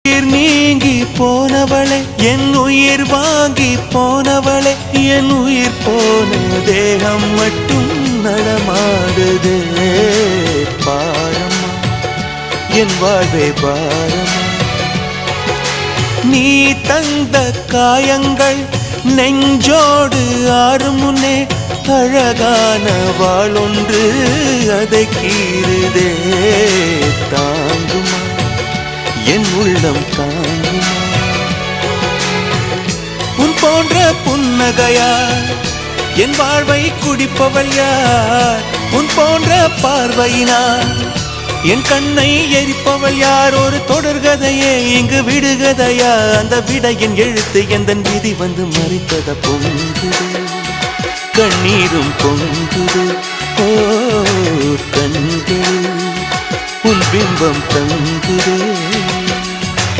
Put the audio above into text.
உயிர் நீங்கி போனவளே என் உயிர் வாங்கி போனவளே என் உயிர் போன தேகம் மட்டும் நடமாடுதே பாரம்மா என் வாழ்வே பாரம்மா நீ தந்த காயங்கள் நெஞ்சோடு ஆறும் முன்னே அழகான வாளொன்று அதை கீறுதே தாங்குமா என் உள்ளம் தாங்குமா உன் போன்ற புன்னகையார் என் வாழ்வை குடிப்பவள் யார் உன் போன்ற பார்வையினார் என் கண்ணை எரிப்பவள் யார் ஒரு தொடர்கதையே இங்கு விடுகதையா அந்த விடையின் எழுத்து எந்தன் விதி வந்து மறித்தத பொங்குது கண்ணீரும் பொங்குது ஓ கண்கள் உன் பிம்பம் தங்குதே